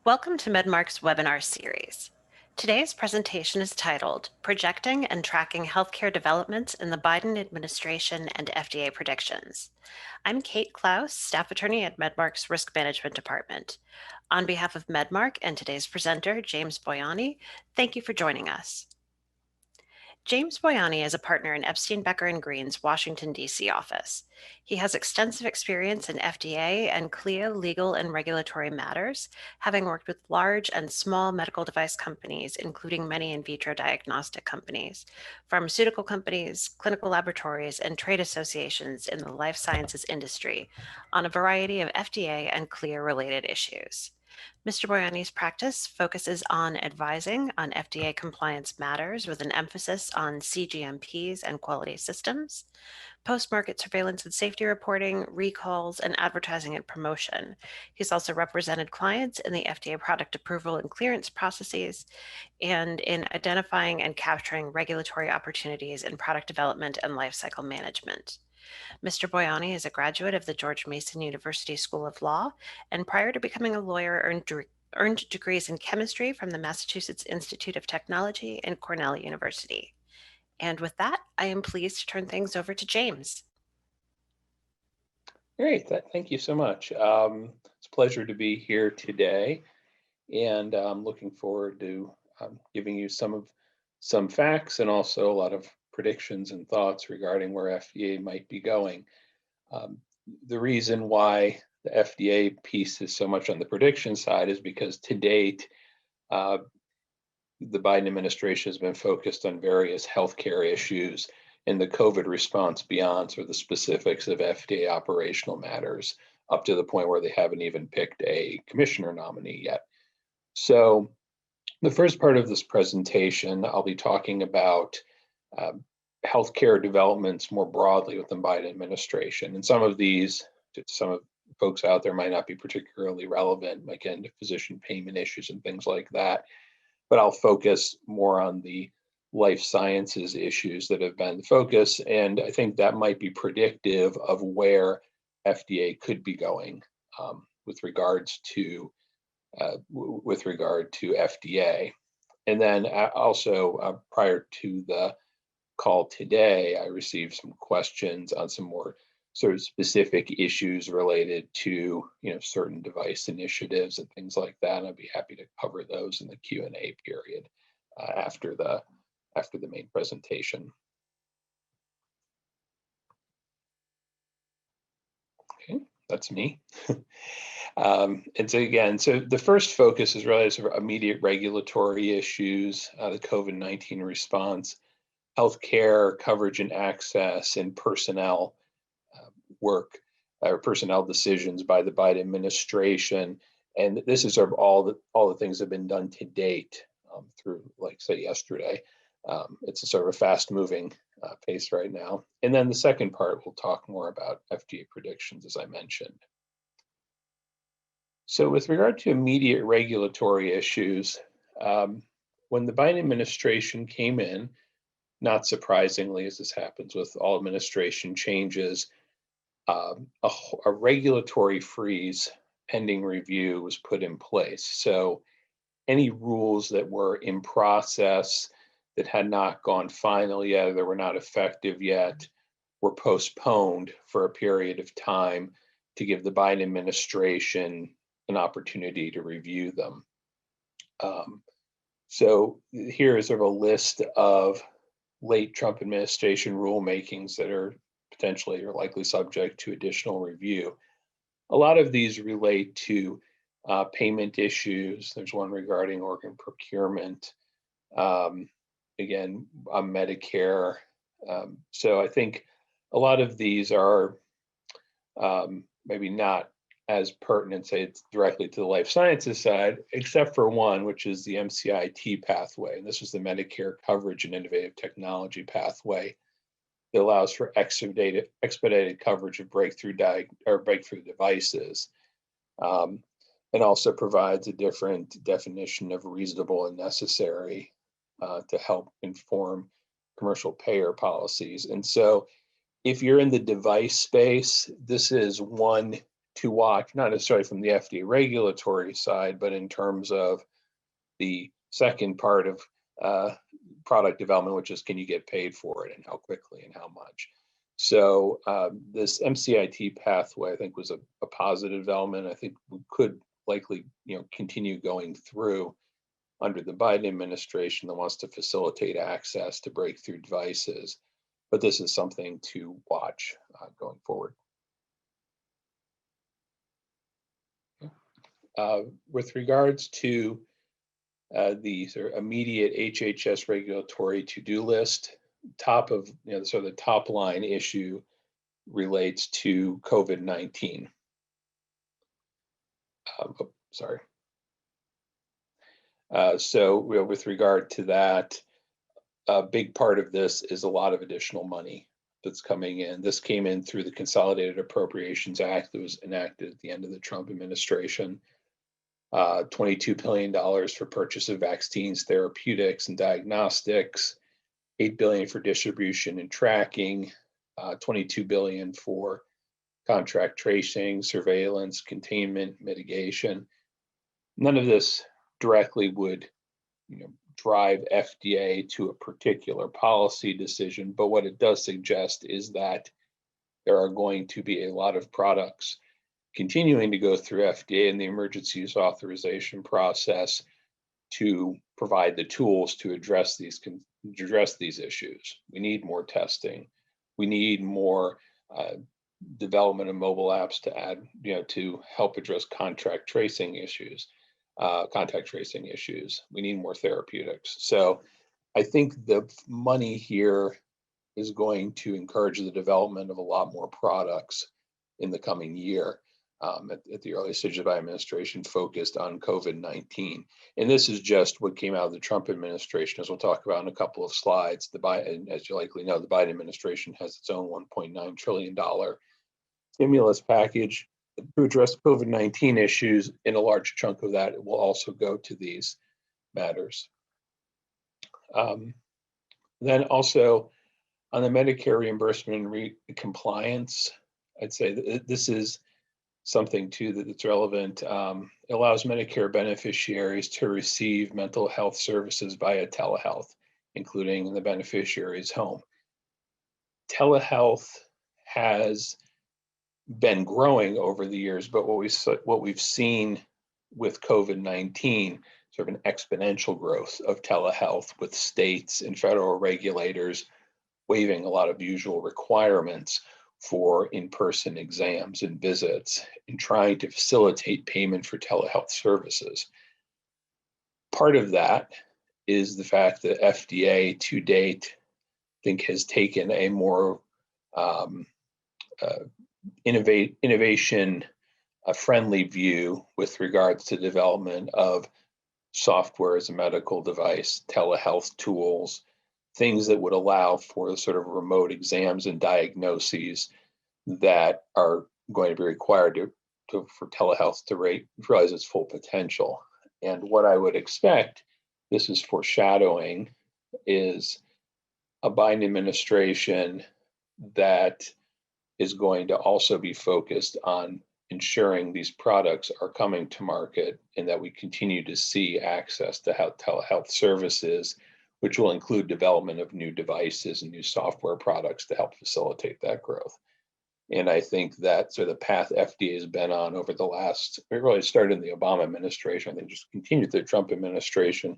Welcome to MedMark's webinar series. Today's presentation is titled Projecting and Tracking Healthcare Developments in the Biden Administration and FDA Predictions. I'm Kate Klaus, staff attorney at MedMark's Risk Management Department. On behalf of MedMark and today's presenter, James Boiani, thank you for joining us. James Boiani is a partner in Epstein, Becker & Green's Washington, D.C. office. He has extensive experience in FDA and CLIA legal and regulatory matters, having worked with large and small medical device companies, including many in vitro diagnostic companies, pharmaceutical companies, clinical laboratories, and trade associations in the life sciences industry on a variety of FDA and CLIA-related issues. Mr. Boiani's practice focuses on advising on FDA compliance matters with an emphasis on CGMPs and quality systems, post-market surveillance and safety reporting, recalls, and advertising and promotion. He's also represented clients in the FDA product approval and clearance processes and in identifying and capturing regulatory opportunities in product development and lifecycle management. Mr. Boiani is a graduate of the George Mason University School of Law, and prior to becoming a lawyer, earned degrees in chemistry from the Massachusetts Institute of Technology and Cornell University. And with that, I am pleased to turn things over to James. Great, thank you so much. It's a pleasure to be here today, and I'm looking forward to giving you some facts and also a lot of predictions and thoughts regarding where FDA might be going. The reason why the FDA piece is so much on the prediction side is because to date, the Biden administration has been focused on various healthcare issues and the COVID response beyond sort of the specifics of FDA operational matters, up to the point where they haven't even picked a commissioner nominee yet. So the first part of this presentation, I'll be talking about healthcare developments more broadly within the Biden administration. And some of these, to some of the folks out there, might not be particularly relevant, might get into physician payment issues and things like that. But I'll focus more on the life sciences issues that have been the focus. And I think that might be predictive of where FDA could be going with regard to FDA. And then also prior to the call today, I received some questions on some more sort of specific issues related to certain device initiatives and things like that. And I'd be happy to cover those in the Q&A period after the main presentation. Okay, that's me. And so again, so the first focus is really sort of immediate regulatory issues, the COVID-19 response, healthcare coverage and access, and personnel work or personnel decisions by the Biden administration. And this is sort of all the things that have been done to date through, like say, yesterday. It's a sort of a fast-moving pace right now. And then the second part, we'll talk more about FDA predictions, as I mentioned. So with regard to immediate regulatory issues, when the Biden administration came in, not surprisingly, as this happens with all administration changes, a regulatory freeze pending review was put in place. So any rules that were in process that had not gone final yet, or that were not effective yet, were postponed for a period of time to give the Biden administration an opportunity to review them. So here is sort of a list of late Trump administration rulemakings that are potentially or likely subject to additional review. A lot of these relate to payment issues. There's one regarding organ procurement. Again, on Medicare. So I think a lot of these are maybe not as pertinent, say, it's directly to the life sciences side, except for one, which is the Mcit Pathway. And this is the Medicare Coverage and Innovative Technology Pathway that allows for expedited coverage of breakthrough devices, and also provides a different definition of reasonable and necessary to help inform commercial payer policies. And so if you're in the device space, this is one to watch, not necessarily from the FDA regulatory side, but in terms of the second part of product development, which is can you get paid for it and how quickly and how much. So this Mcit pathway, I think, was a positive development. I think we could likely, continue going through under the Biden administration that wants to facilitate access to breakthrough devices. But this is something to watch going forward. With regards to the sort of immediate HHS regulatory to-do list, top of, sort of the top line issue relates to COVID-19. Sorry. So with regard to that, a big part of this is a lot of additional money that's coming in. This came in through the Consolidated Appropriations Act that was enacted at the end of the Trump administration. $22 billion for purchase of vaccines, therapeutics, and diagnostics, $8 billion for distribution and tracking, $22 billion for contract tracing, surveillance, containment, mitigation. None of this directly would, drive FDA to a particular policy decision, but what it does suggest is that there are going to be a lot of products continuing to go through FDA and the emergency use authorization process to provide the tools to address these issues. We need more testing. We need more development of mobile apps to add, to help address contact tracing issues. We need more therapeutics. So I think the money here is going to encourage the development of a lot more products in the coming year. At the early stages of the administration focused on COVID-19. And this is just what came out of the Trump administration, as we'll talk about in a couple of slides. As you likely know, the Biden administration has its own $1.9 trillion stimulus package to address COVID-19 issues, and a large chunk of that will also go to these matters. Then also on the Medicare reimbursement and compliance, I'd say this is something too that's relevant. It allows Medicare beneficiaries to receive mental health services via telehealth, including in the beneficiary's home. Telehealth has been growing over the years, but what we've seen with COVID-19, sort of an exponential growth of telehealth with states and federal regulators waiving a lot of usual requirements for in-person exams and visits and trying to facilitate payment for telehealth services. Part of that is the fact that FDA to date, I think, has taken a more innovation friendly view with regards to development of software as a medical device, telehealth tools, things that would allow for the sort of remote exams and diagnoses that are going to be required for telehealth to realize its full potential. And what I would expect, this is foreshadowing, is a Biden administration that is going to also be focused on ensuring these products are coming to market and that we continue to see access to telehealth services, which will include development of new devices and new software products to help facilitate that growth. And I think that sort of the path FDA has been on over the last, it really started in the Obama administration, I think just continued the Trump administration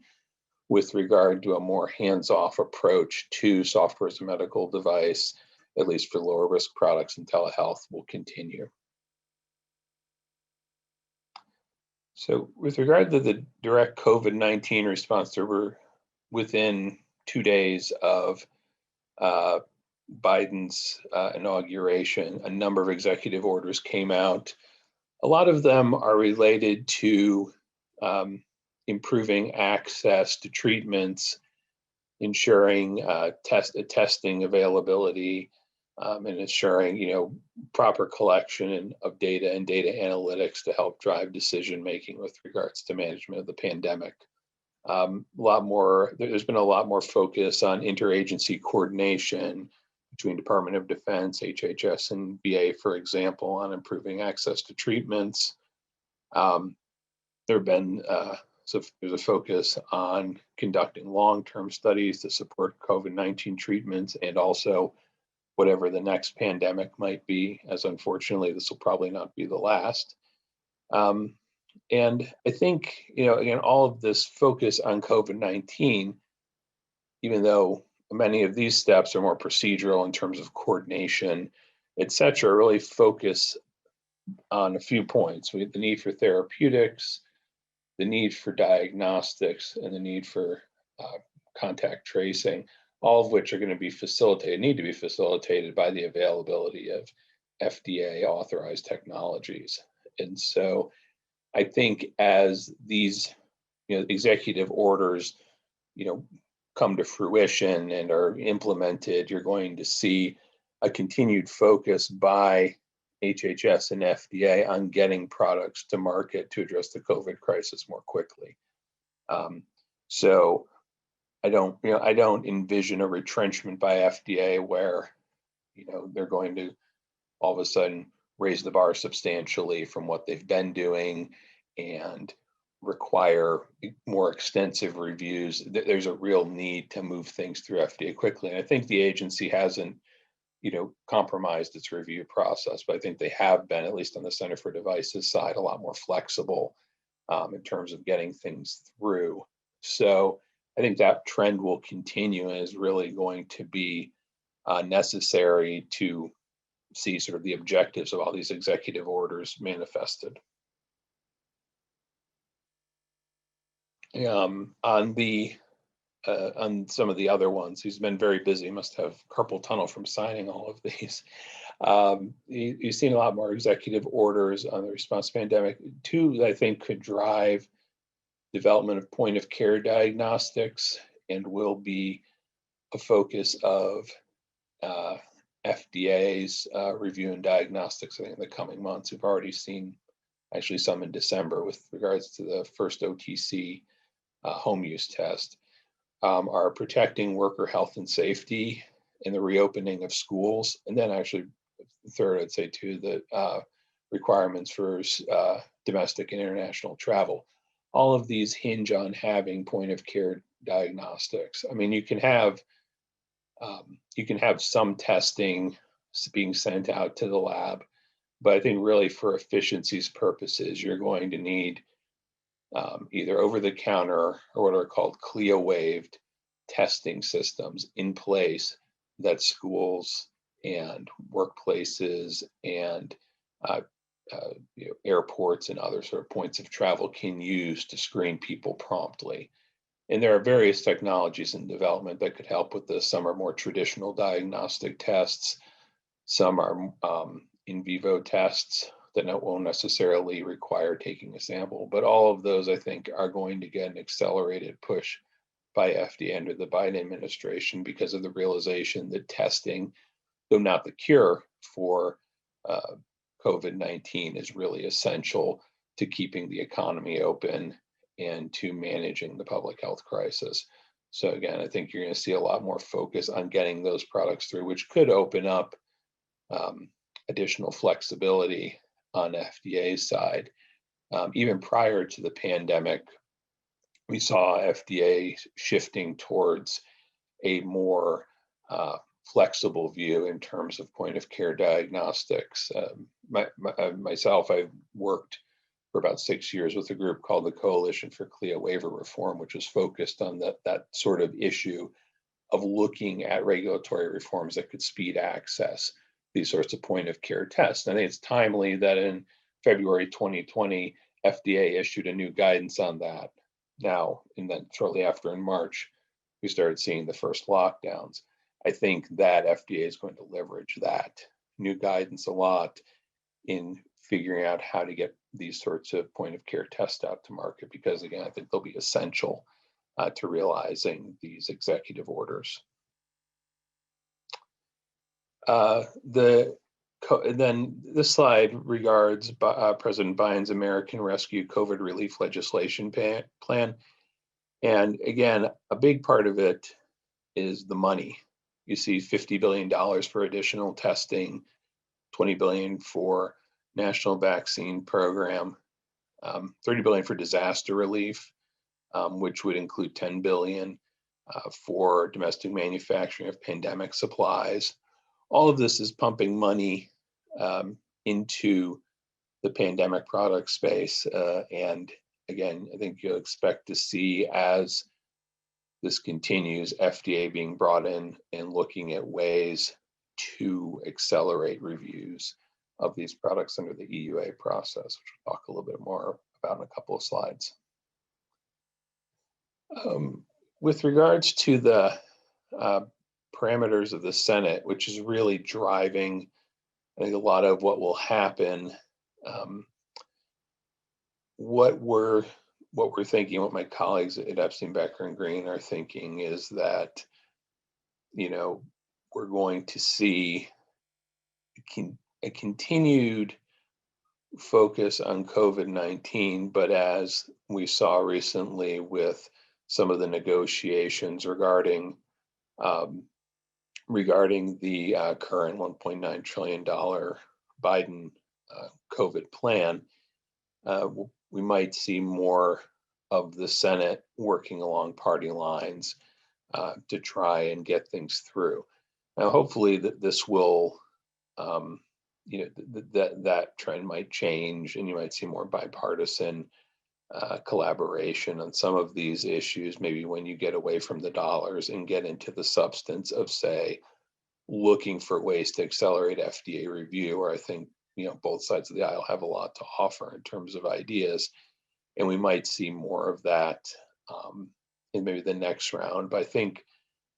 with regard to a more hands-off approach to software as a medical device, at least for lower risk products and telehealth, will continue. So with regard to the direct COVID-19 response, there were within 2 days of Biden's inauguration, a number of executive orders came out. A lot of them are related to improving access to treatments, ensuring testing availability, and ensuring proper collection of data and data analytics to help drive decision making with regards to management of the pandemic. There's been a lot more focus on interagency coordination, between Department of Defense, HHS, and VA, for example, on improving access to treatments. There have been so there's a focus on conducting long-term studies to support COVID-19 treatments and also whatever the next pandemic might be, as unfortunately this will probably not be the last. And I think, again, all of this focus on COVID-19, even though many of these steps are more procedural in terms of coordination, et cetera, really focus on a few points. We have the need for therapeutics, the need for diagnostics, and the need for contact tracing, all of which are going to be need to be facilitated by the availability of FDA authorized technologies. And so I think as these executive orders come to fruition and are implemented, you're going to see a continued focus by HHS and FDA on getting products to market to address the COVID crisis more quickly. So I don't envision a retrenchment by FDA where they're going to all of a sudden raise the bar substantially from what they've been doing and require more extensive reviews. There's a real need to move things through FDA quickly. And I think the agency hasn't, compromised its review process, but I think they have been, at least on the Center for Devices side, a lot more flexible in terms of getting things through. So I think that trend will continue and is really going to be necessary to see sort of the objectives of all these executive orders manifested. On some of the other ones, he's been very busy, must have carpal tunnel from signing all of these. You've seen a lot more executive orders on the response to pandemic. Two that I think could drive development of point of care diagnostics and will be a focus of FDA's review and diagnostics, I think, in the coming months. We've already seen actually some in December with regards to the first OTC home use test. Are protecting worker health and safety and the reopening of schools. And then actually, third, I'd say too, the requirements for domestic and international travel. All of these hinge on having point of care diagnostics. I mean, you can have some testing being sent out to the lab, but I think really for efficiency's purposes, you're going to need either over-the-counter or what are called CLIA-waived testing systems in place that schools and workplaces and airports and other sort of points of travel can use to screen people promptly. And there are various technologies in development that could help with this. Some are more traditional diagnostic tests. Some are in vivo tests that won't necessarily require taking a sample, but all of those I think are going to get an accelerated push by FDA under the Biden administration because of the realization that testing, though not the cure for COVID-19, is really essential to keeping the economy open and to managing the public health crisis. So again, I think you're going to see a lot more focus on getting those products through, which could open up additional flexibility on FDA's side. Even prior to the pandemic, we saw FDA shifting towards a more flexible view in terms of point of care diagnostics. Myself, I've worked for about 6 years with a group called the Coalition for CLIA Waiver Reform, which is focused on that sort of issue of looking at regulatory reforms that could speed access these sorts of point of care tests. I think it's timely that in February 2020, FDA issued a new guidance on that. Now, and then shortly after in March, we started seeing the first lockdowns. I think that FDA is going to leverage that new guidance a lot in figuring out how to get these sorts of point of care tests out to market, because again, I think they'll be essential to realizing these executive orders. Then this slide regards President Biden's American Rescue COVID Relief Legislation plan. And again, a big part of it is the money. you see $50 billion for additional testing, 20 billion for national vaccine program, 30 billion for disaster relief, which would include 10 billion for domestic manufacturing of pandemic supplies. All of this is pumping money into the pandemic product space. And again, I think you'll expect to see, as this continues, FDA being brought in and looking at ways to accelerate reviews of these products under the EUA process, which we'll talk a little bit more about in a couple of slides. With regards to the parameters of the Senate, which is really driving, I think, a lot of what will happen, what we're thinking, what my colleagues at Epstein, Becker, and Green are thinking is that, we're going to see a continued focus on COVID-19, but as we saw recently with some of the negotiations regarding the current $1.9 trillion Biden COVID plan, we might see more of the Senate working along party lines to try and get things through. Now, hopefully that this will, that trend might change, and you might see more bipartisan collaboration on some of these issues, maybe when you get away from the dollars and get into the substance of, say, looking for ways to accelerate FDA review, where I think, both sides of the aisle have a lot to offer in terms of ideas. And we might see more of that in maybe the next round. But I think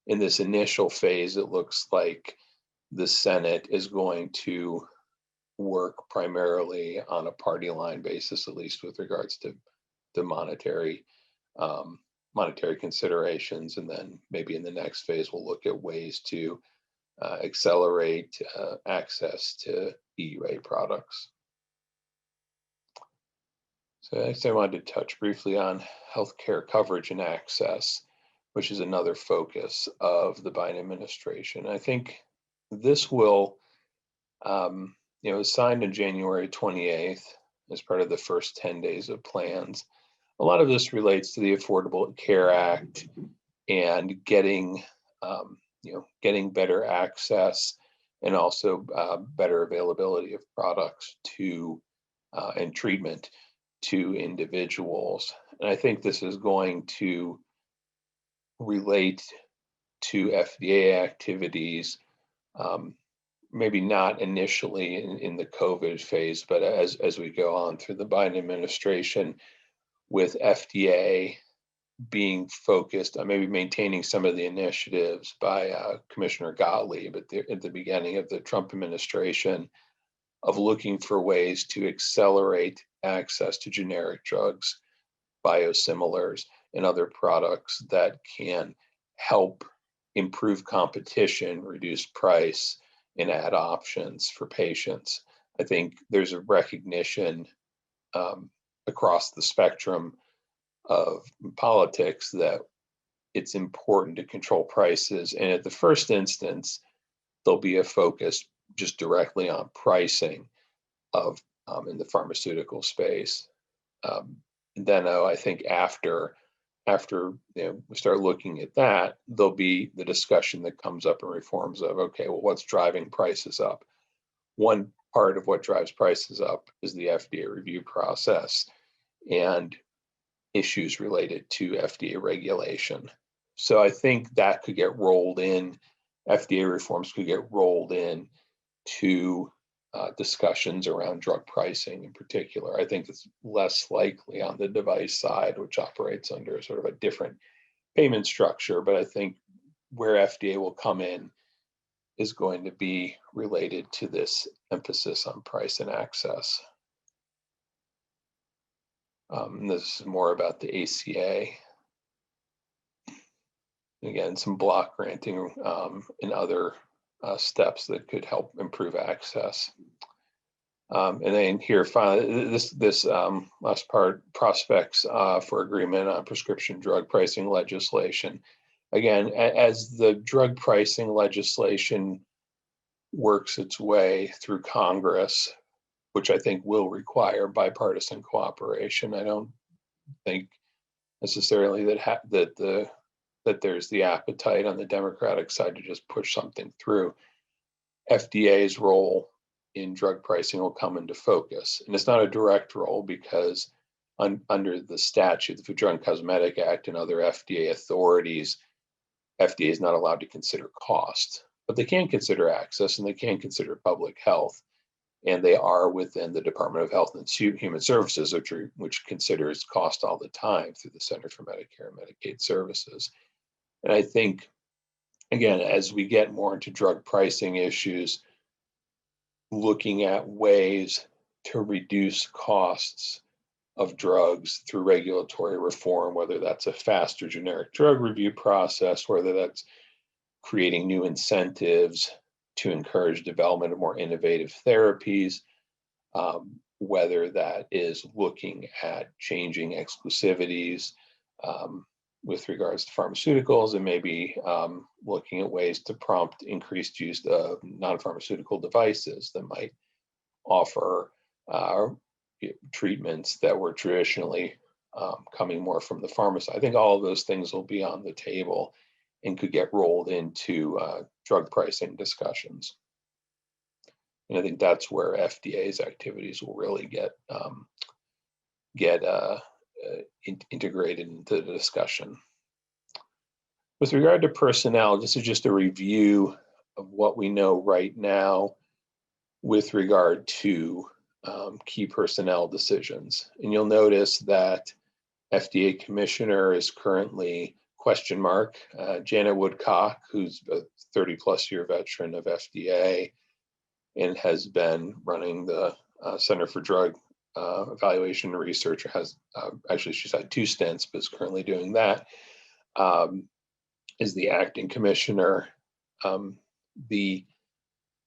in this initial phase, it looks like the Senate is going to work primarily on a party line basis, at least with regards to the monetary considerations. And then maybe in the next phase, we'll look at ways to accelerate access to EUA products. So next, I wanted to touch briefly on healthcare coverage and access, which is another focus of the Biden administration. I think this will, it was signed on January 28th as part of the first 10 days of plans. A lot of this relates to the Affordable Care Act and getting better access and also better availability of products to and treatment to individuals. And I think this is going to relate to FDA activities, maybe not initially in the COVID phase, but as we go on through the Biden administration, with FDA being focused on maybe maintaining some of the initiatives by Commissioner Gottlieb at the beginning of the Trump administration of looking for ways to accelerate access to generic drugs, biosimilars, and other products that can help improve competition, reduce price, and add options for patients. I think there's a recognition across the spectrum of politics that it's important to control prices. And at the first instance, there'll be a focus just directly on pricing of in the pharmaceutical space. Then I think after we start looking at that, there'll be the discussion that comes up in reforms of, okay, well, what's driving prices up? One part of what drives prices up is the FDA review process and issues related to FDA regulation. So I think that could get rolled in, FDA reforms could get rolled in to discussions around drug pricing in particular. I think it's less likely on the device side, which operates under sort of a different payment structure. But I think where FDA will come in is going to be related to this emphasis on price and access. This is more about the ACA. Again, some block granting and other steps that could help improve access. And then here, finally, this last part, prospects for agreement on prescription drug pricing legislation. again, as the drug pricing legislation works its way through Congress, which I think will require bipartisan cooperation, I don't think necessarily that there's the appetite on the Democratic side to just push something through. FDA's role in drug pricing will come into focus, and it's not a direct role because under the statute, the Food, Drug, and Cosmetic Act, and other FDA authorities, FDA is not allowed to consider cost, but they can consider access and they can consider public health, and they are within the Department of Health and Human Services, which considers cost all the time through the Center for Medicare and Medicaid Services. And I think, again, as we get more into drug pricing issues, looking at ways to reduce costs of drugs through regulatory reform, whether that's a faster generic drug review process, whether that's creating new incentives to encourage development of more innovative therapies, whether that is looking at changing exclusivities with regards to pharmaceuticals, and maybe looking at ways to prompt increased use of non-pharmaceutical devices that might offer treatments that were traditionally coming more from the pharmacy. I think all of those things will be on the table and could get rolled into drug pricing discussions. And I think that's where FDA's activities will really get integrated into the discussion. With regard to personnel, this is just a review of what we know right now with regard to key personnel decisions. And you'll notice that FDA Commissioner is currently question mark. Janet Woodcock, who's a 30+ year veteran of FDA and has been running the Center for Drug Evaluation and Research, has actually she's had 2 stints, but is currently doing that, is the acting commissioner. The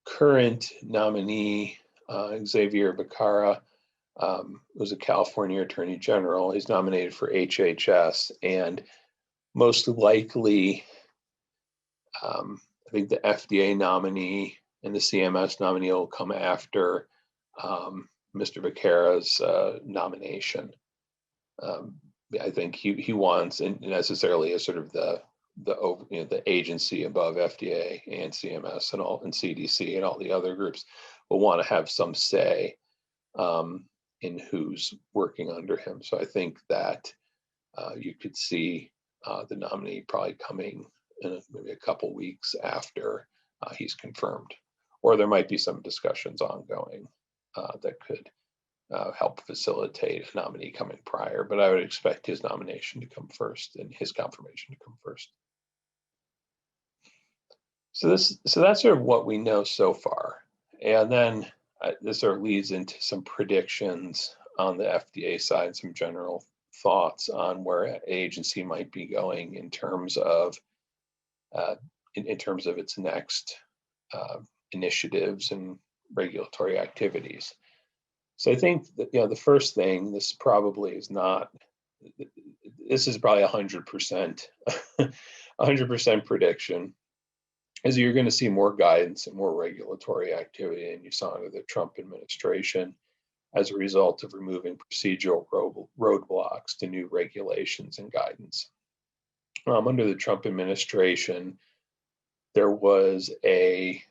current nominee, Xavier Becker, was a California Attorney General. He's nominated for HHS, and most likely, I think the FDA nominee and the CMS nominee will come after Mr. Becca's nomination. I think he wants, and necessarily as sort of the agency above FDA and CMS and CDC and all the other groups, will want to have some say in who's working under him. So I think that you could see the nominee probably coming in maybe a couple weeks after he's confirmed, or there might be some discussions ongoing that could help facilitate a nominee coming prior, but I would expect his nomination to come first and his confirmation to come first. So that's sort of what we know so far. And then this sort of leads into some predictions on the FDA side, some general thoughts on where an agency might be going in terms of its next initiatives and regulatory activities. So I think that the first thing, this is probably 100% 100% prediction, is you're going to see more guidance and more regulatory activity than you saw under the Trump administration as a result of removing procedural roadblocks to new regulations and guidance. Under the Trump administration, there was I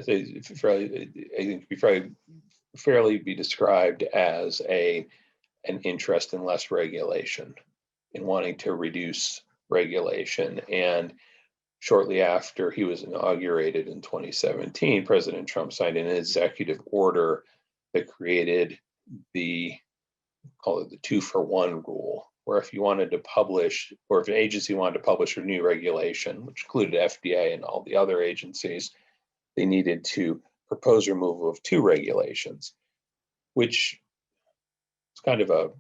think fairly be described as an interest in less regulation, in wanting to reduce regulation. And shortly after he was inaugurated in 2017, President Trump signed an executive order that created call it the 2-for-1 rule, where if you wanted to publish, or if an agency wanted to publish a new regulation, which included FDA and all the other agencies, they needed to propose removal of 2 regulations, which is kind of an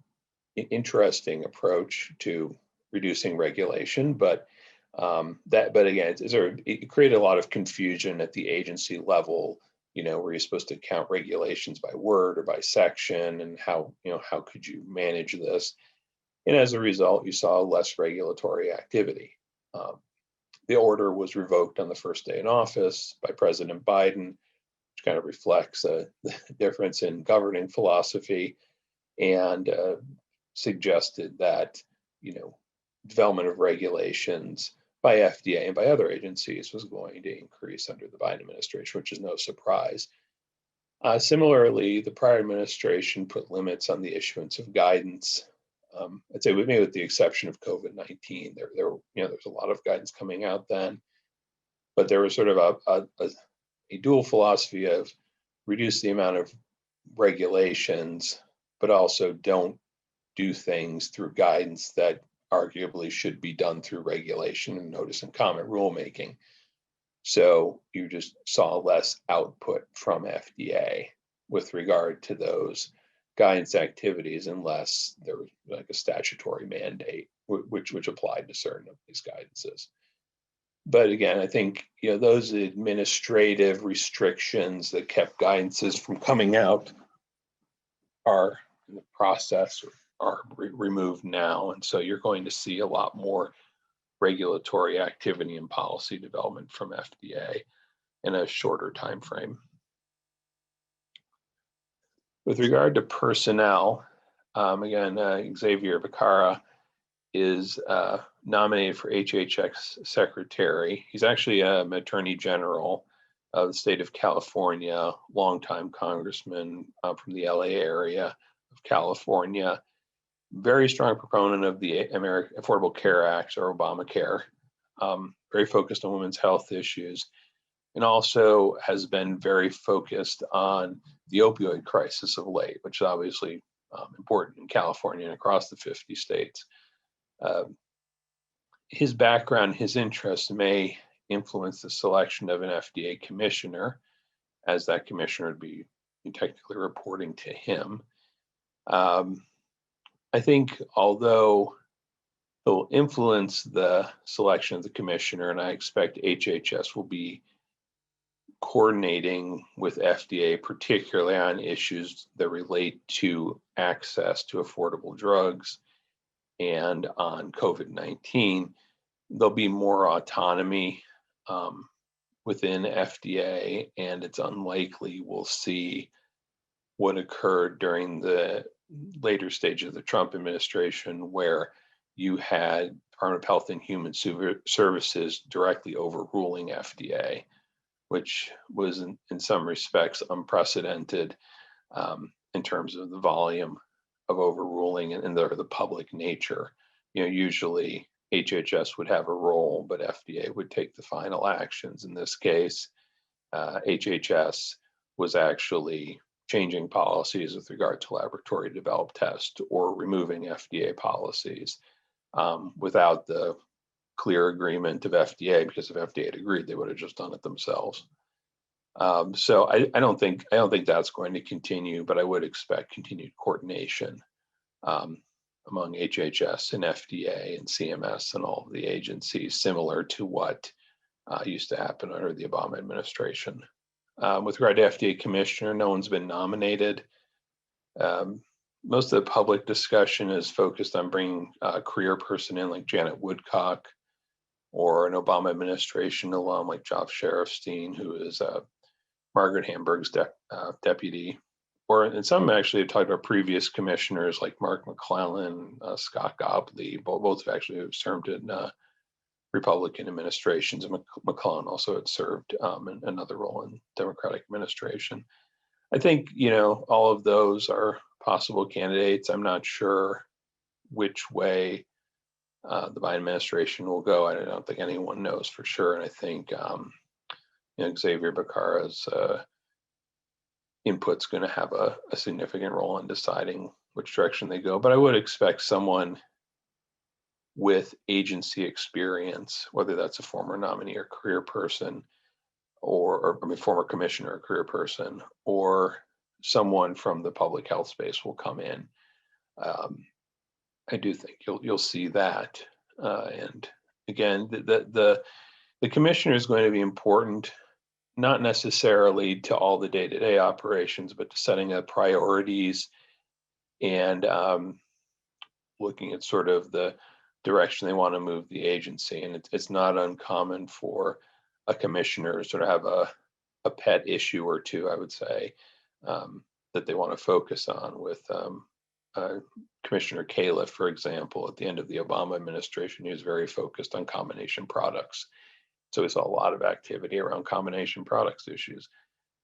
interesting approach to reducing regulation, but again, it created a lot of confusion at the agency level, where you're supposed to count regulations by word or by section, and how could you manage this? And as a result, you saw less regulatory activity. the order was revoked on the first day in office by President Biden, which kind of reflects a difference in governing philosophy, and suggested that, development of regulations by FDA and by other agencies was going to increase under the Biden administration, which is no surprise. Similarly, the prior administration put limits on the issuance of guidance. I'd say, with the exception of COVID-19, there's a lot of guidance coming out then, but there was sort of a dual philosophy of reduce the amount of regulations, but also don't do things through guidance that arguably should be done through regulation and notice and comment rulemaking. So you just saw less output from FDA with regard to those guidance activities, unless there was like a statutory mandate which applied to certain of these guidances. But again, I think those administrative restrictions that kept guidances from coming out are in the process, are removed now, and so you're going to see a lot more regulatory activity and policy development from FDA in a shorter time frame. With regard to personnel, again, Xavier Becerra is nominated for HHS Secretary. He's actually an Attorney General of the state of California, longtime congressman from the LA area of California. Very strong proponent of the Affordable Care Act, or Obamacare, very focused on women's health issues, and also has been very focused on the opioid crisis of late, which is obviously important in California and across the 50 states. His background, his interests may influence the selection of an FDA commissioner, as that commissioner would be technically reporting to him. I think although he'll influence the selection of the commissioner, and I expect HHS will be coordinating with FDA, particularly on issues that relate to access to affordable drugs and on COVID-19, there'll be more autonomy within FDA, and it's unlikely we'll see what occurred during the later stage of the Trump administration, where you had Department of Health and Human Services directly overruling FDA, which was in some respects unprecedented in terms of the volume of overruling and the public nature. Usually HHS would have a role, but FDA would take the final actions. In this case, HHS was actually changing policies with regard to laboratory developed tests or removing FDA policies without the clear agreement of FDA, because if FDA had agreed, they would have just done it themselves. So I don't think that's going to continue, but I would expect continued coordination among HHS and FDA and CMS and all of the agencies, similar to what used to happen under the Obama administration. With regard to FDA Commissioner, no one's been nominated. Most of the public discussion is focused on bringing a career person in like Janet Woodcock, or an Obama administration alum like Josh Epstein, who is Margaret Hamburg's deputy. And some actually have talked about previous commissioners like Mark McClellan, Scott Gottlieb. Both have actually served in Republican administrations, and McClellan also had served in another role in Democratic administration. I think, all of those are possible candidates. I'm not sure which way the Biden administration will go. I don't think anyone knows for sure. And I think Xavier Becerra's input's going to have a significant role in deciding which direction they go. But I would expect someone with agency experience, whether that's a former nominee or career person, or former commissioner or career person, or someone from the public health space will come in. I do think you'll see that. And again, the commissioner is going to be important, not necessarily to all the day-to-day operations, but to setting up priorities and looking at sort of the direction they want to move the agency. And it's not uncommon for a commissioner to sort of have a pet issue or two, I would say, that they want to focus on with Commissioner Califf, for example, at the end of the Obama administration, he was very focused on combination products. So we saw a lot of activity around combination products issues.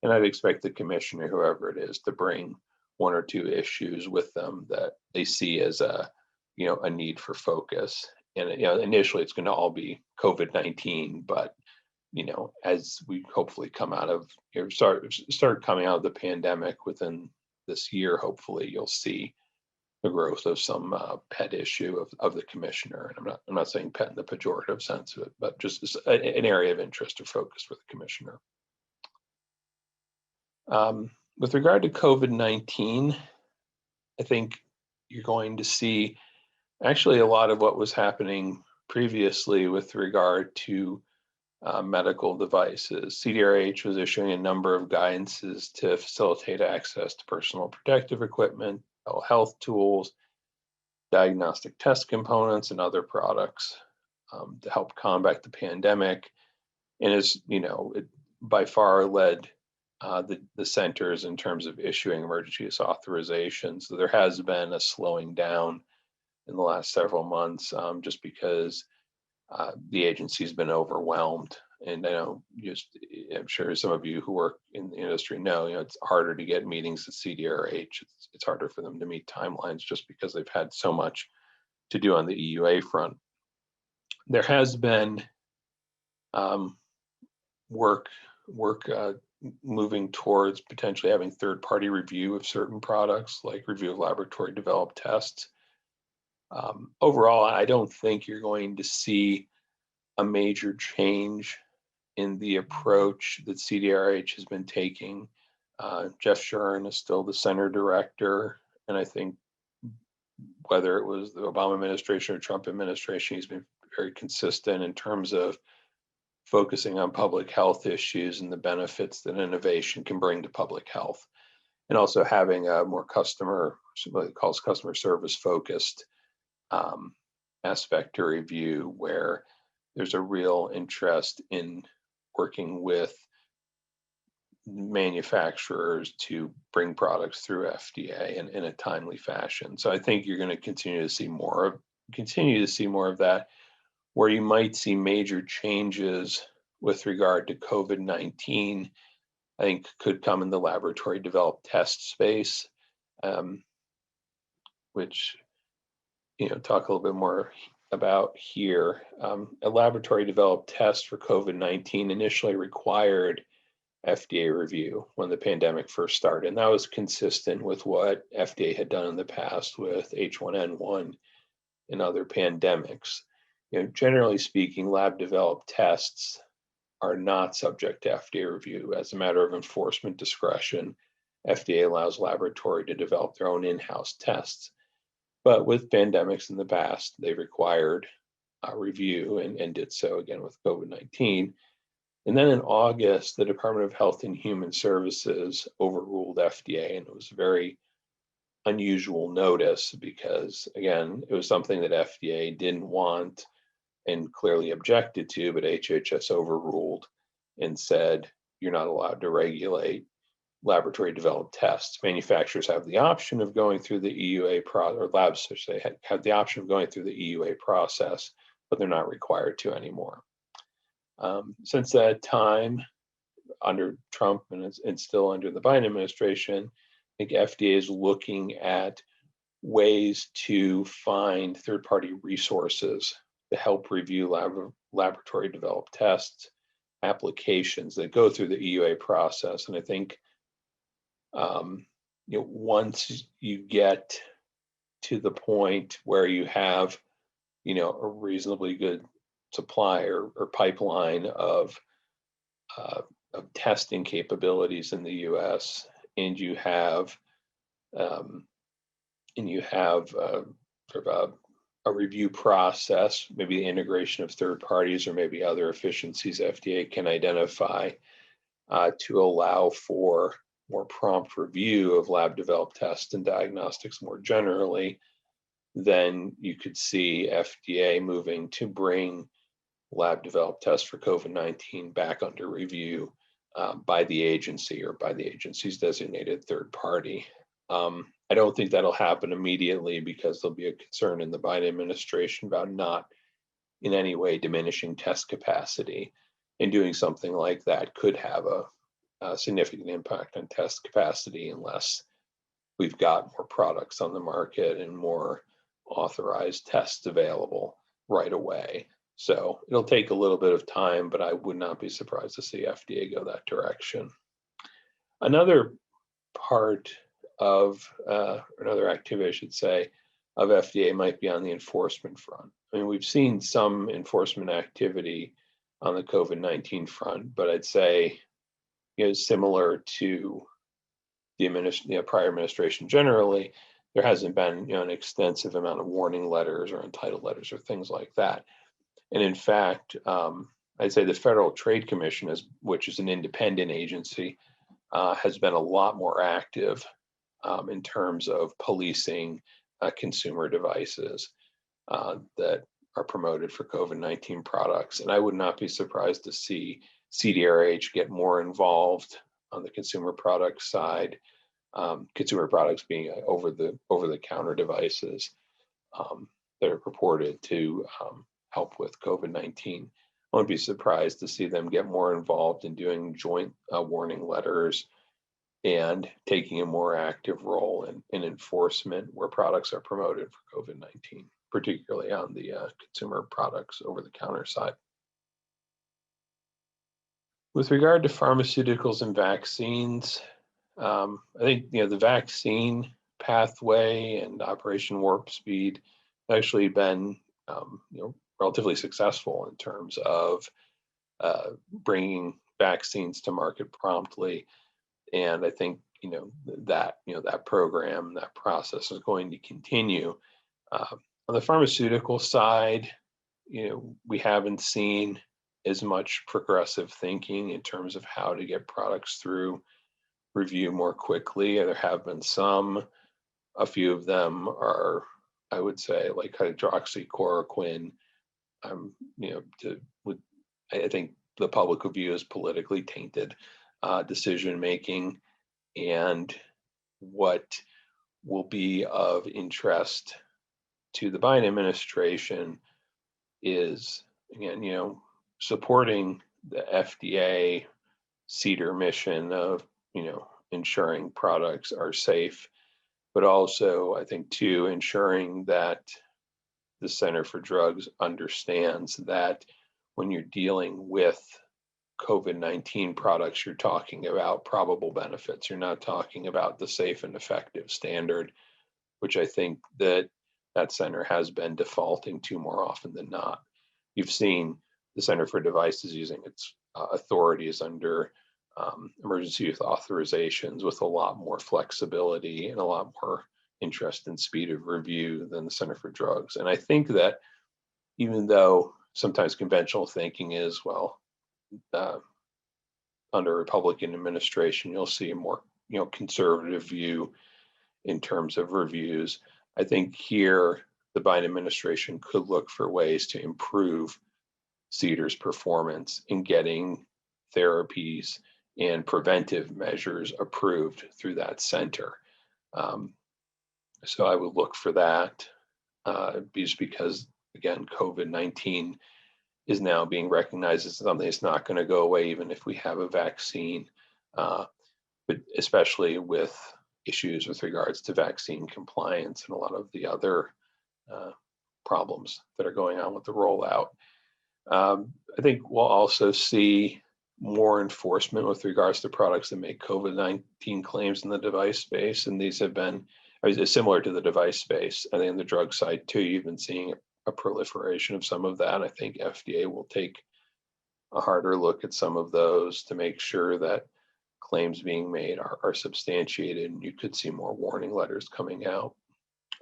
And I'd expect the commissioner, whoever it is, to bring one or two issues with them that they see as a need for focus. And initially it's going to all be COVID-19, but as we hopefully come out of start coming out of the pandemic within this year, hopefully you'll see the growth of some pet issue of the commissioner. And I'm not saying pet in the pejorative sense of it, but just an area of interest or focus for the commissioner. With regard to COVID-19, I think you're going to see actually a lot of what was happening previously with regard to medical devices. CDRH was issuing a number of guidances to facilitate access to personal protective equipment, health tools, diagnostic test components, and other products to help combat the pandemic. And it by far led the centers in terms of issuing emergency use authorizations. So there has been a slowing down in the last several months just because the agency's been overwhelmed. And I'm sure some of you who work in the industry know, it's harder to get meetings at CDRH. It's harder for them to meet timelines just because they've had so much to do on the EUA front. There has been work moving towards potentially having third-party review of certain products, like review of laboratory developed tests. Overall, I don't think you're going to see a major change in the approach that CDRH has been taking. Jeff Shuren is still the center director, and I think whether it was the Obama administration or Trump administration, he's been very consistent in terms of focusing on public health issues and the benefits that innovation can bring to public health, and also having a more what he calls customer service focused aspect to review, where there's a real interest in working with manufacturers to bring products through FDA in a timely fashion. So I think you're going to continue to see more of that. Where you might see major changes with regard to COVID-19, I think could come in the laboratory developed test space, which talk a little bit more about here. A laboratory developed test for COVID-19 initially required FDA review when the pandemic first started. And that was consistent with what FDA had done in the past with H1N1 and other pandemics. Generally speaking, lab developed tests are not subject to FDA review. As a matter of enforcement discretion, FDA allows laboratory to develop their own in-house tests. But with pandemics in the past, they required a review and did so again with COVID-19. And then in August, the Department of Health and Human Services overruled FDA, and it was a very unusual notice because, again, it was something that FDA didn't want and clearly objected to, but HHS overruled and said, you're not allowed to regulate laboratory developed tests. Manufacturers have the option of going through the EUA process, or labs, I should say, have the option of going through the EUA process, but they're not required to anymore. Since that time, under Trump and still under the Biden administration, I think FDA is looking at ways to find third-party resources to help review laboratory developed tests, applications that go through the EUA process. And I think once you get to the point where you have a reasonably good supply or pipeline of testing capabilities in the U.S., and you have sort of a review process, maybe the integration of third parties or maybe other efficiencies FDA can identify to allow for more prompt review of lab developed tests and diagnostics more generally. then you could see FDA moving to bring lab developed tests for COVID-19 back under review by the agency or by the agency's designated third party. I don't think that'll happen immediately because there'll be a concern in the Biden administration about not in any way diminishing test capacity. And doing something like that could have a significant impact on test capacity unless we've got more products on the market and more authorized tests available right away. So it'll take a little bit of time, but I would not be surprised to see FDA go that direction. Another part of, another activity, I should say, of FDA might be on the enforcement front. I mean, we've seen some enforcement activity on the COVID-19 front, but I'd say, similar to the prior administration generally, there hasn't been an extensive amount of warning letters or untitled letters or things like that. And in fact, I'd say the Federal Trade Commission, which is an independent agency, has been a lot more active in terms of policing consumer devices that are promoted for COVID-19 products. And I would not be surprised to see CDRH get more involved on the consumer product side, consumer products being over-the-counter devices that are purported to help with COVID-19. I wouldn't be surprised to see them get more involved in doing joint warning letters and taking a more active role in enforcement where products are promoted for COVID-19, particularly on the consumer products over-the-counter side. With regard to pharmaceuticals and vaccines, I think the vaccine pathway and Operation Warp Speed have actually been relatively successful in terms of bringing vaccines to market promptly, and I think that program, that process is going to continue. On the pharmaceutical side, we haven't seen as much progressive thinking in terms of how to get products through review more quickly. There have been some. A few of them are, I would say, like hydroxychloroquine. I think the public view is politically tainted decision making, and what will be of interest to the Biden administration is, again, supporting the FDA CDER mission of ensuring products are safe, but also I think too ensuring that the Center for Drugs understands that when you're dealing with COVID-19 products, you're talking about probable benefits. You're not talking about the safe and effective standard, which I think that center has been defaulting to more often than not. You've seen the Center for Devices using its authorities under emergency use authorizations with a lot more flexibility and a lot more interest in speed of review than the Center for Drugs. And I think that even though sometimes conventional thinking is, well, under Republican administration, you'll see a more conservative view in terms of reviews. I think here the Biden administration could look for ways to improve CDER's performance in getting therapies and preventive measures approved through that center. So I would look for that, just because, again, COVID-19 is now being recognized as something that's not going to go away even if we have a vaccine, but especially with issues with regards to vaccine compliance and a lot of the other problems that are going on with the rollout. I think we'll also see more enforcement with regards to products that make COVID-19 claims in the device space, and these have been similar to the device space. I think in the drug side too, you've been seeing a proliferation of some of that. I think FDA will take a harder look at some of those to make sure that claims being made are substantiated, and you could see more warning letters coming out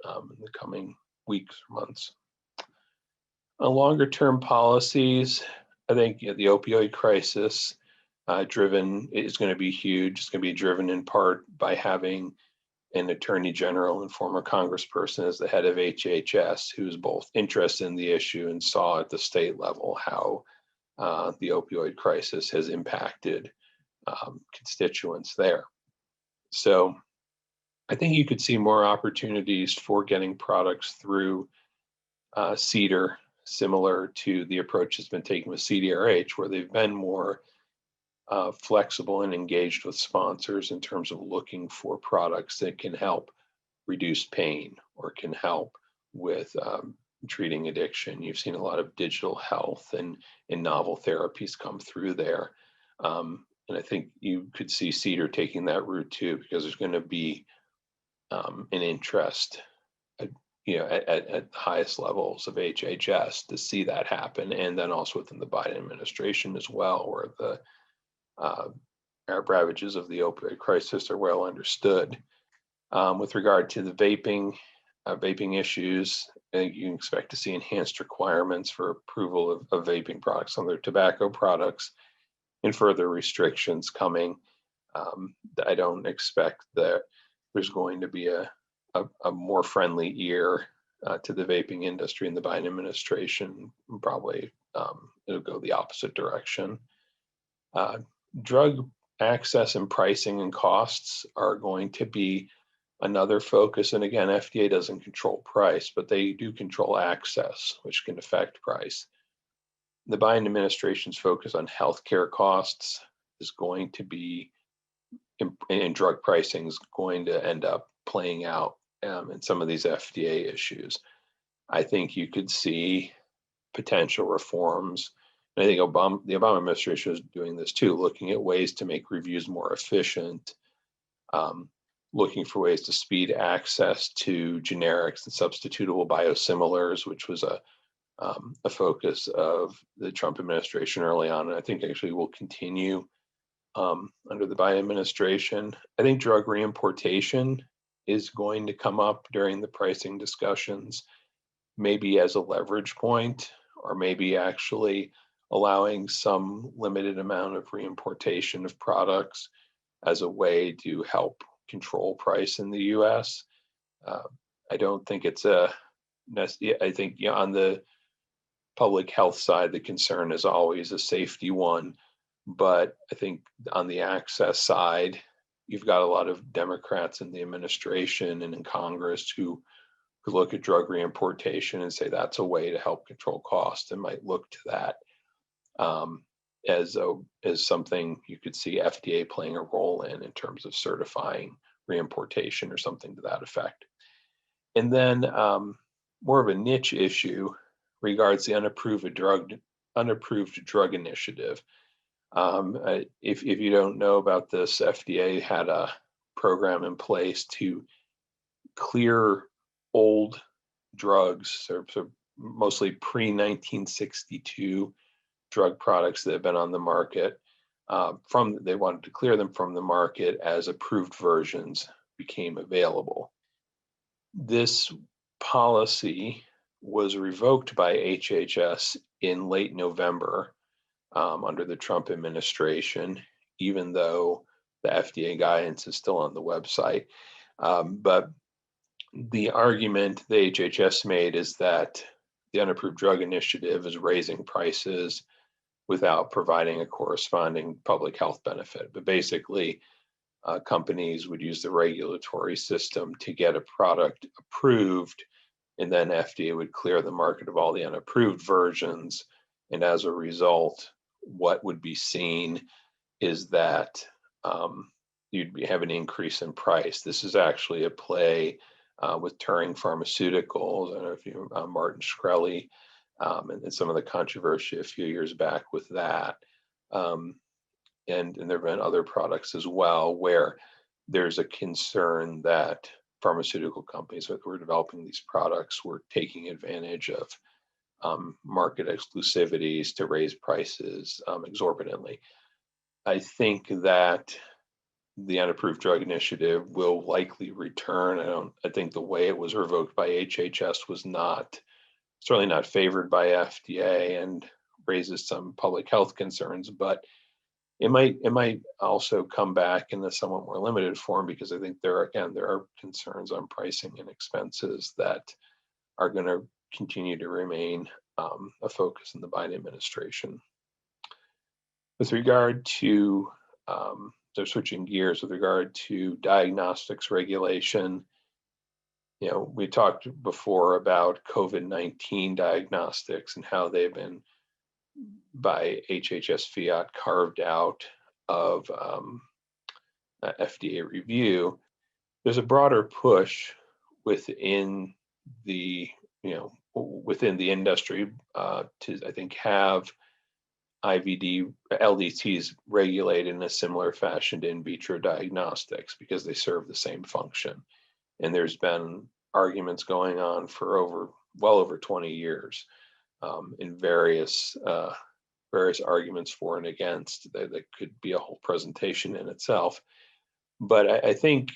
in the coming weeks or months. On longer term policies, I think the opioid crisis is going to be huge. It's going to be driven in part by having an attorney general and former congressperson as the head of HHS, who's both interested in the issue and saw at the state level how the opioid crisis has impacted constituents there. So I think you could see more opportunities for getting products through CDER, similar to the approach that's been taken with CDRH, where they've been more flexible and engaged with sponsors in terms of looking for products that can help reduce pain or can help with treating addiction. You've seen a lot of digital health and novel therapies come through there. And I think you could see CDER taking that route too, because there's going to be an interest at the highest levels of HHS to see that happen. And then also within the Biden administration as well, where the ravages of the opioid crisis are well understood. With regard to the vaping issues, I think you can expect to see enhanced requirements for approval of vaping products, other tobacco products, and further restrictions coming. I don't expect that there's going to be a more friendly ear to the vaping industry in the Biden administration. Probably it'll go the opposite direction. Drug access and pricing and costs are going to be another focus. And again, FDA doesn't control price, but they do control access, which can affect price. The Biden administration's focus on healthcare costs is going to be, and drug pricing is going to end up playing out in some of these FDA issues. I think you could see potential reforms. And I think the Obama administration is doing this too, looking at ways to make reviews more efficient, looking for ways to speed access to generics and substitutable biosimilars, which was a focus of the Trump administration early on, and I think actually will continue under the Biden administration. I think drug reimportation is going to come up during the pricing discussions, maybe as a leverage point, or maybe actually allowing some limited amount of reimportation of products as a way to help control price in the U.S. I don't think it's I think on the public health side, the concern is always a safety one. But I think on the access side, you've got a lot of Democrats in the administration and in Congress who look at drug reimportation and say that's a way to help control cost, and might look to that as something you could see FDA playing a role in terms of certifying reimportation or something to that effect. And then more of a niche issue regards the unapproved drug initiative. If you don't know about this, FDA had a program in place to clear old drugs, so mostly pre-1962 drug products that have been on the market. They wanted to clear them from the market as approved versions became available. This policy was revoked by HHS in late November under the Trump administration, even though the FDA guidance is still on the website. But the argument the HHS made is that the unapproved drug initiative is raising prices without providing a corresponding public health benefit. But basically, companies would use the regulatory system to get a product approved, and then FDA would clear the market of all the unapproved versions. And as a result, what would be seen is that you'd have an increase in price. This is actually a play with Turing Pharmaceuticals. I don't know if you Martin Shkreli, and some of the controversy a few years back with that. And there have been other products as well where there's a concern that pharmaceutical companies that were developing these products were taking advantage of market exclusivities to raise prices exorbitantly. I think that the unapproved drug initiative will likely return. I think the way it was revoked by HHS was certainly not favored by FDA and raises some public health concerns, but It might also come back in a somewhat more limited form, because I think there are concerns on pricing and expenses that are going to continue to remain a focus in the Biden administration. With regard to, so switching gears, with regard to diagnostics regulation, we talked before about COVID-19 diagnostics and how they've been, by HHS fiat, carved out of FDA review. There's a broader push within the, within the industry to, I think, have IVD LDTs regulated in a similar fashion to in vitro diagnostics, because they serve the same function. And there's been arguments going on for well over 20 years in various arguments for and against. That could be a whole presentation in itself. But I think,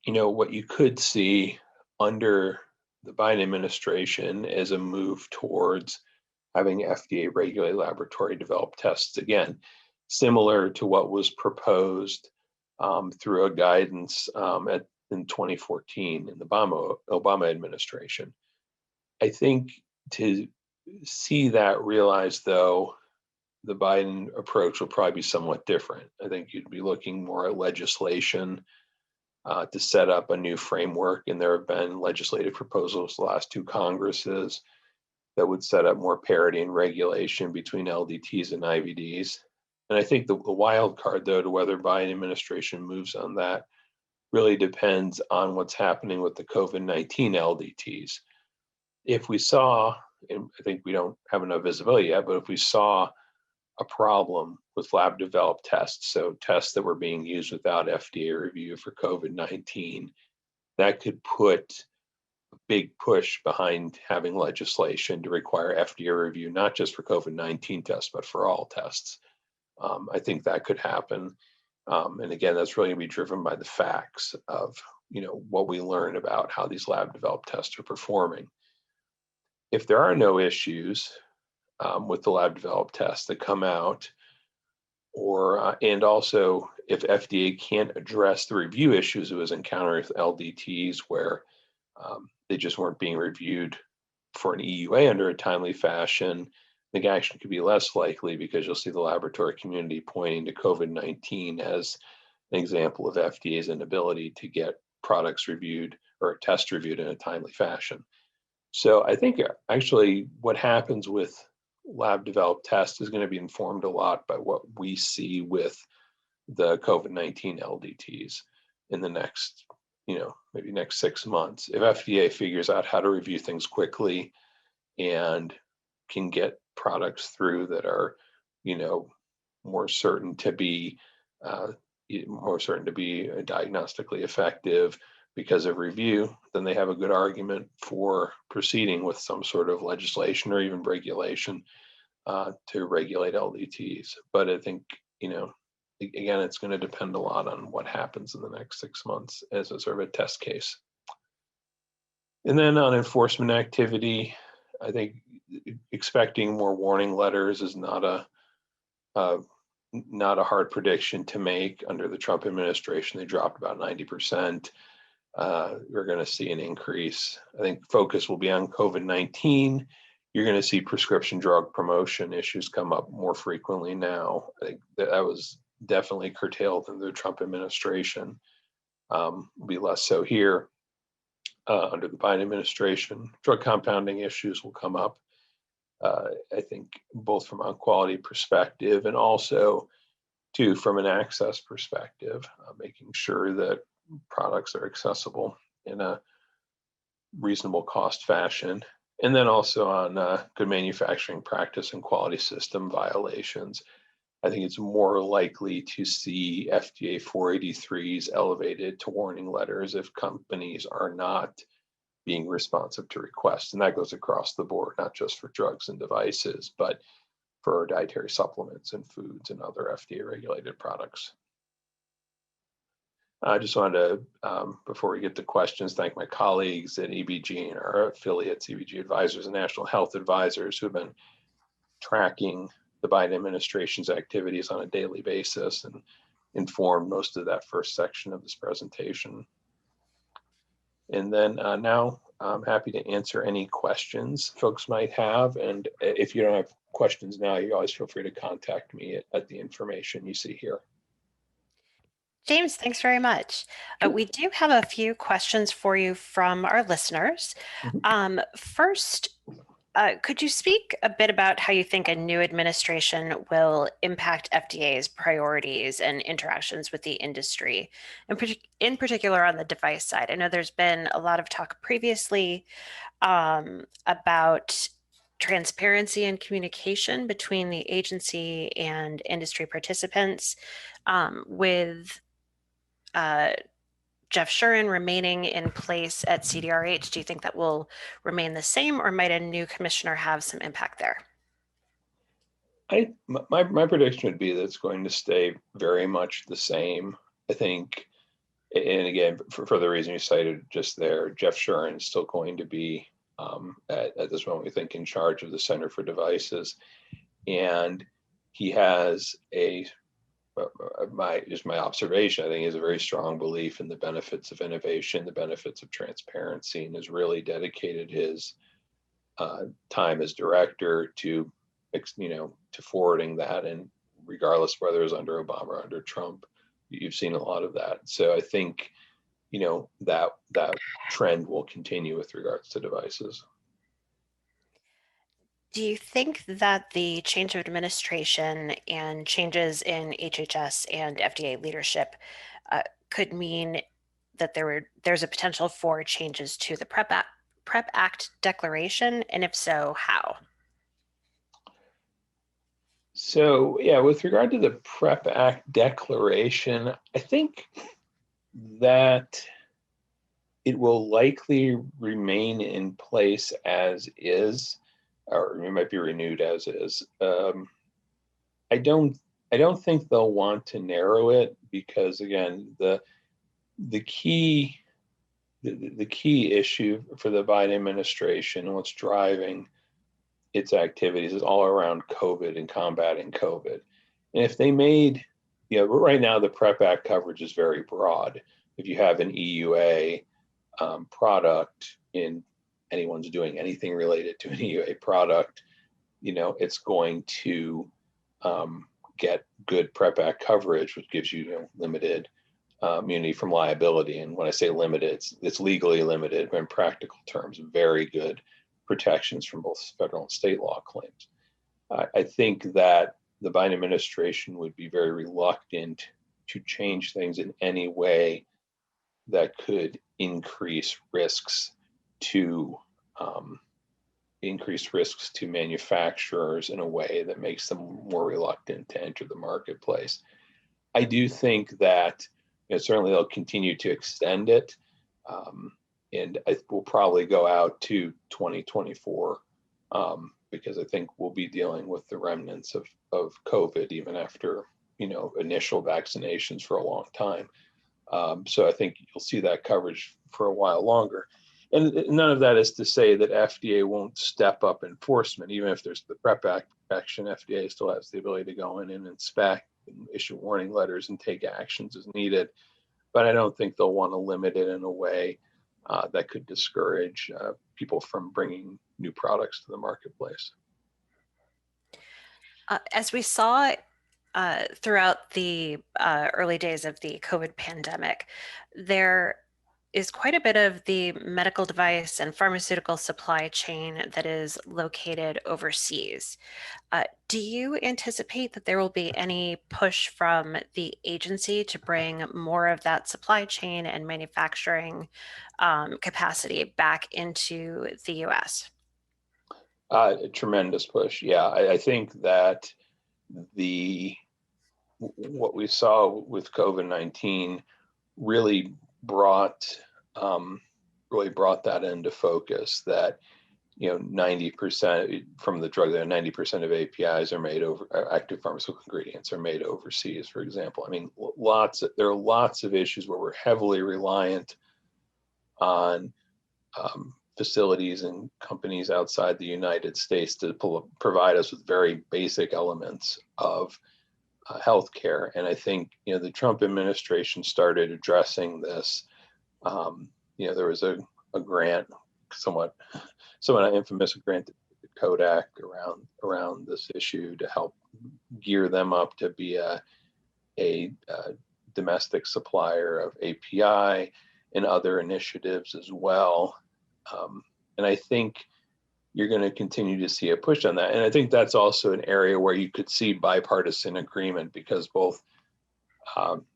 what you could see under the Biden administration is a move towards having FDA regulated laboratory developed tests, again, similar to what was proposed through a guidance in 2014 in the Obama administration. I think to see that realized, though, the Biden approach will probably be somewhat different. I think you'd be looking more at legislation to set up a new framework, and there have been legislative proposals the last two Congresses that would set up more parity and regulation between LDTs and IVDs. And I think the wild card, though, to whether Biden administration moves on that really depends on what's happening with the COVID-19 LDTs. If we saw, and I think we don't have enough visibility yet, but if we saw a problem with lab developed tests, so tests that were being used without FDA review for COVID-19, that could put a big push behind having legislation to require FDA review, not just for COVID-19 tests, but for all tests. I think that could happen. And again, that's really going to be driven by the facts of, what we learn about how these lab developed tests are performing. If there are no issues with the lab developed tests that come out, and also if FDA can't address the review issues it was encountering with LDTs, where they just weren't being reviewed for an EUA under a timely fashion, I think action could be less likely, because you'll see the laboratory community pointing to COVID-19 as an example of FDA's inability to get products reviewed or tests reviewed in a timely fashion. So I think actually what happens with lab developed tests is going to be informed a lot by what we see with the COVID-19 LDTs in the next, maybe next 6 months. If FDA figures out how to review things quickly and can get products through that are, more certain to be diagnostically effective because of review, then they have a good argument for proceeding with some sort of legislation or even regulation to regulate LDTs. But I think, again, it's going to depend a lot on what happens in the next 6 months as a sort of a test case. And then on enforcement activity, I think expecting more warning letters is not a hard prediction to make. Under the Trump administration, they dropped about 90%. We're going to see an increase. I think focus will be on COVID-19. You're going to see prescription drug promotion issues come up more frequently now. I think that was definitely curtailed in the Trump administration. Will be less so here under the Biden administration. Drug compounding issues will come up. I think both from a quality perspective and also too from an access perspective, making sure that products are accessible in a reasonable cost fashion. And then also on good manufacturing practice and quality system violations. I think it's more likely to see FDA 483s elevated to warning letters if companies are not being responsive to requests. And that goes across the board, not just for drugs and devices, but for dietary supplements and foods and other FDA regulated products. I just wanted to, before we get to questions, thank my colleagues at EBG and our affiliates, EBG Advisors and National Health Advisors, who have been tracking the Biden administration's activities on a daily basis and informed most of that first section of this presentation. And then now I'm happy to answer any questions folks might have. And if you don't have questions now, you always feel free to contact me at the information you see here. James, thanks very much. Sure. We do have a few questions for you from our listeners. First, could you speak a bit about how you think a new administration will impact FDA's priorities and interactions with the industry, in particular on the device side? I know there's been a lot of talk previously about transparency and communication between the agency and industry participants, with Jeff Shuren remaining in place at CDRH. Do you think that will remain the same, or might a new commissioner have some impact there? My prediction would be that it's going to stay very much the same. I think, and again, for the reason you cited just there, Jeff Shuren is still going to be at this moment, we think, in charge of the Center for Devices, and he has my observation, I think he has a very strong belief in the benefits of innovation, the benefits of transparency, and has really dedicated his time as director to forwarding that. And regardless of whether it was under Obama or under Trump, you've seen a lot of that. So I think that trend will continue with regards to devices. Do you think that the change of administration and changes in HHS and FDA leadership could mean that there's a potential for changes to the PrEP Act declaration? And if so, how? So yeah, with regard to the PrEP Act declaration, I think that it will likely remain in place as is, or it might be renewed as is. I don't think they'll want to narrow it because, again, the key issue for the Biden administration and what's driving its activities is all around COVID and combating COVID. And if they made, right now the PrEP Act coverage is very broad. If you have an EUA product, in anyone's doing anything related to an EUA product, it's going to get good PrEP Act coverage, which gives you, limited immunity from liability. And when I say limited, it's legally limited, but in practical terms, very good protections from both federal and state law claims. I think that the Biden administration would be very reluctant to change things in any way that could increase risks to manufacturers in a way that makes them more reluctant to enter the marketplace. I do think that certainly they'll continue to extend it, and it will probably go out to 2024, because I think we'll be dealing with the remnants of COVID even after initial vaccinations for a long time. So I think you'll see that coverage for a while longer. And none of that is to say that FDA won't step up enforcement. Even if there's the PrEP Act action, FDA still has the ability to go in and inspect and issue warning letters and take actions as needed. But I don't think they'll want to limit it in a way that could discourage people from bringing new products to the marketplace. As we saw throughout the early days of the COVID pandemic, there is quite a bit of the medical device and pharmaceutical supply chain that is located overseas. Do you anticipate that there will be any push from the agency to bring more of that supply chain and manufacturing capacity back into the US? A tremendous push. Yeah, I think that what we saw with COVID-19 really brought that into focus, that 90% from the drug, 90% of APIs are made active pharmaceutical ingredients are made overseas, for example. I mean, there are lots of issues where we're heavily reliant on facilities and companies outside the United States to provide us with very basic elements of healthcare. And I think, the Trump administration started addressing this. There was a grant, somewhat infamous grant to Kodak around this issue to help gear them up to be a domestic supplier of API and other initiatives as well. And I think you're going to continue to see a push on that. And I think that's also an area where you could see bipartisan agreement, because both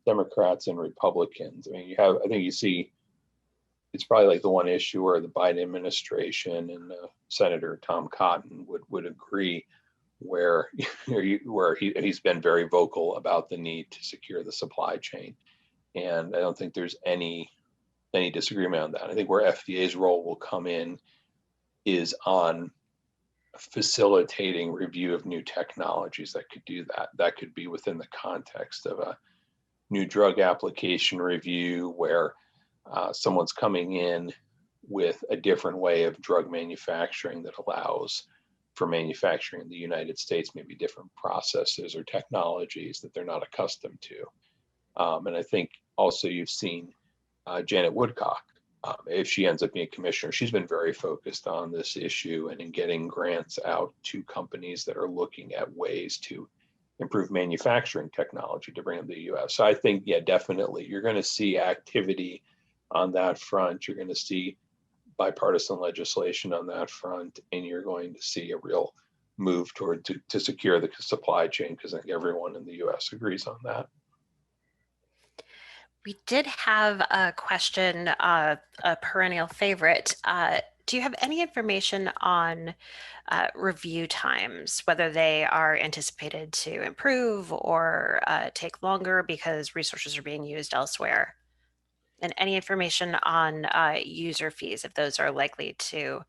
Democrats and Republicans, I think you see, it's probably like the one issue where the Biden administration and Senator Tom Cotton would agree, where he's been very vocal about the need to secure the supply chain. And I don't think there's any disagreement on that. I think where FDA's role will come in is on facilitating review of new technologies that could do that. That could be within the context of a new drug application review, where someone's coming in with a different way of drug manufacturing that allows for manufacturing in the United States, maybe different processes or technologies that they're not accustomed to. And I think also you've seen Janet Woodcock, if she ends up being a commissioner, she's been very focused on this issue and in getting grants out to companies that are looking at ways to improve manufacturing technology to bring them to the US. So I think, yeah, definitely you're going to see activity on that front. You're going to see bipartisan legislation on that front, and you're going to see a real move toward to secure the supply chain, because I think everyone in the US agrees on that. We did have a question, a perennial favorite. Do you have any information on review times, whether they are anticipated to improve or take longer because resources are being used elsewhere? And any information on user fees, if those are likely to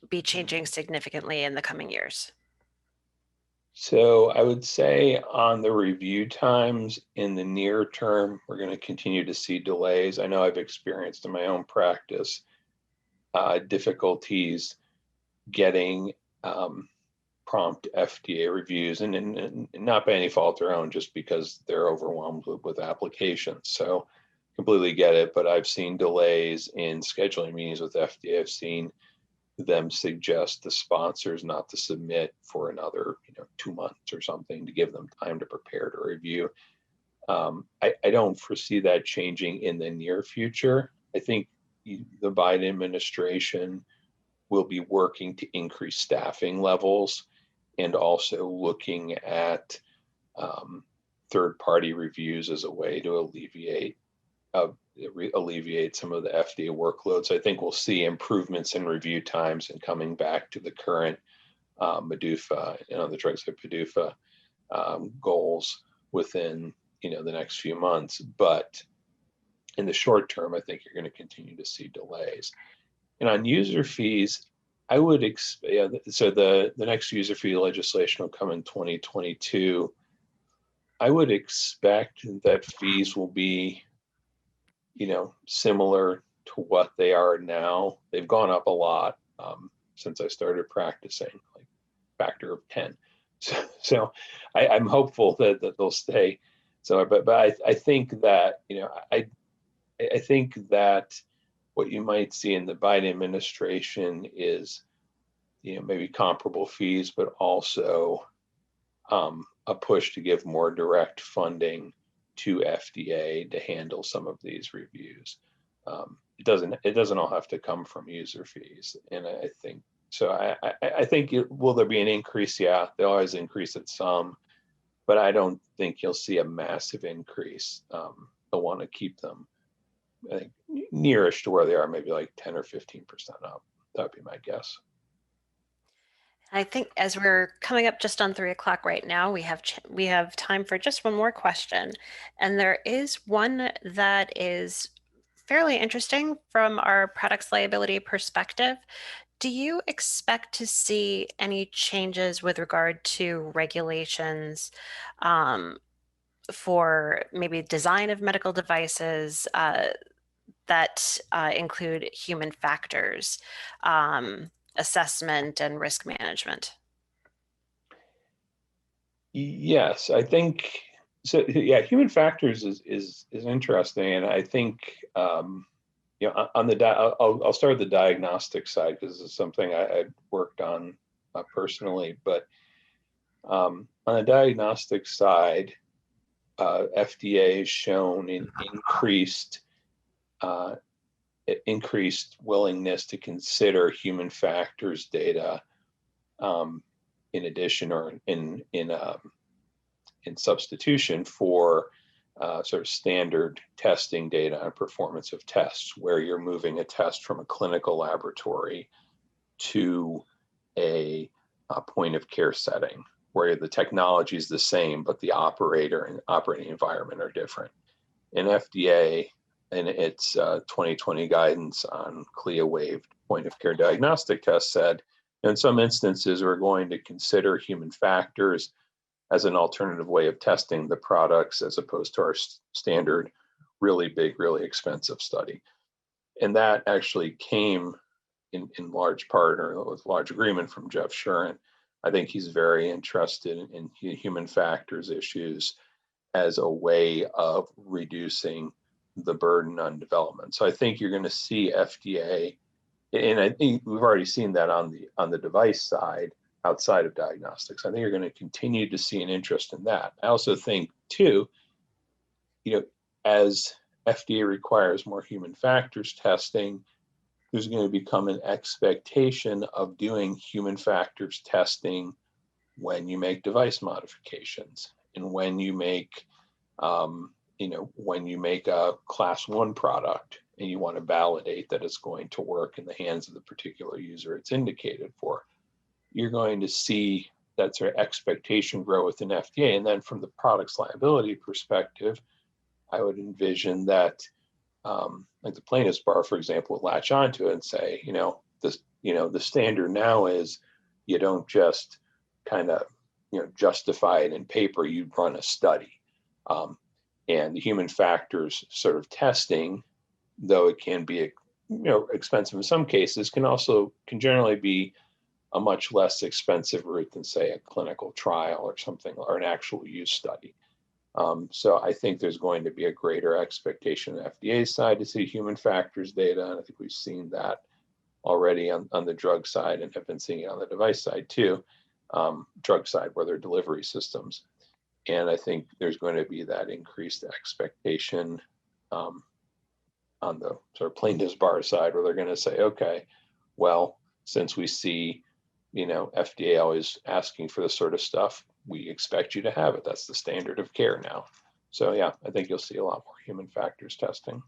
be changing significantly in the coming years? So I would say on the review times in the near term, we're going to continue to see delays. I know I've experienced in my own practice difficulties getting prompt FDA reviews, and not by any fault of their own, just because they're overwhelmed with applications. So completely get it, but I've seen delays in scheduling meetings with FDA. I've seen them suggest to sponsors not to submit for another 2 months or something, to give them time to prepare to review. I don't foresee that changing in the near future. I think the Biden administration will be working to increase staffing levels, and also looking at third-party reviews as a way to alleviate some of the FDA workload. So I think we'll see improvements in review times and coming back to the current MDUFA, the drugs like PDUFA goals within the next few months. But in the short term, I think you're going to continue to see delays. And on user fees, I would expect, so the next user fee legislation will come in 2022. I would expect that fees will be similar to what they are now. They've gone up a lot since I started practicing, like factor of 10. So I'm hopeful that they'll stay. So, but I think that I think that what you might see in the Biden administration is maybe comparable fees, but also a push to give more direct funding to FDA to handle some of these reviews. It doesn't all have to come from user fees, and I think so. I think will there be an increase? Yeah, they always increase it some, but I don't think you'll see a massive increase. They'll want to keep them, I think, nearish to where they are, maybe like 10 or 15% up. That would be my guess. I think as we're coming up just on 3 o'clock right now, we have time for just one more question, and there is one that is fairly interesting from our products liability perspective. Do you expect to see any changes with regard to regulations for maybe design of medical devices, that include human factors, assessment, and risk management? Yes, I think so. Yeah, human factors is interesting, and I think on the I'll start with the diagnostic side because it's something I worked on personally. But on the diagnostic side, FDA has shown an uh, increased willingness to consider human factors data um, in addition or in substitution for sort of standard testing data and performance of tests, where you're moving a test from a clinical laboratory to a point of care setting, where the technology is the same, but the operator and operating environment are different. And FDA, in its 2020 guidance on CLIA waived point of care diagnostic tests, said in some instances we're going to consider human factors as an alternative way of testing the products as opposed to our standard, really big, really expensive study. And that actually came in large part or with large agreement from Jeff Shuren. I think he's very interested in human factors issues as a way of reducing the burden on development. So I think you're going to see FDA, and I think we've already seen that on the device side outside of diagnostics. I think you're going to continue to see an interest in that. I also think too, as FDA requires more human factors testing, there's going to become an expectation of doing human factors testing when you make device modifications and when you make a class 1 product and you want to validate that it's going to work in the hands of the particular user it's indicated for. You're going to see that sort of expectation grow within FDA. And then from the product's liability perspective, I would envision that like the plaintiff's bar, for example, would latch onto it and say, the standard now is you don't just kind of, justify it in paper, you run a study. And the human factors sort of testing, though it can be, expensive in some cases, can generally be a much less expensive route than, say, a clinical trial or something, or an actual use study. So I think there's going to be a greater expectation on the FDA side to see human factors data, and I think we've seen that already on the drug side and have been seeing it on the device side too, drug side where they're delivery systems. And I think there's going to be that increased expectation on the sort of plaintiff's bar side, where they're going to say, okay, well, since we see, FDA always asking for this sort of stuff, we expect you to have it. That's the standard of care now. So yeah, I think you'll see a lot more human factors testing.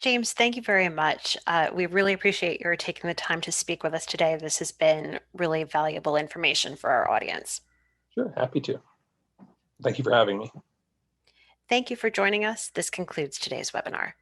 James, thank you very much. We really appreciate your taking the time to speak with us today. This has been really valuable information for our audience. Sure, happy to. Thank you for having me. Thank you for joining us. This concludes today's webinar.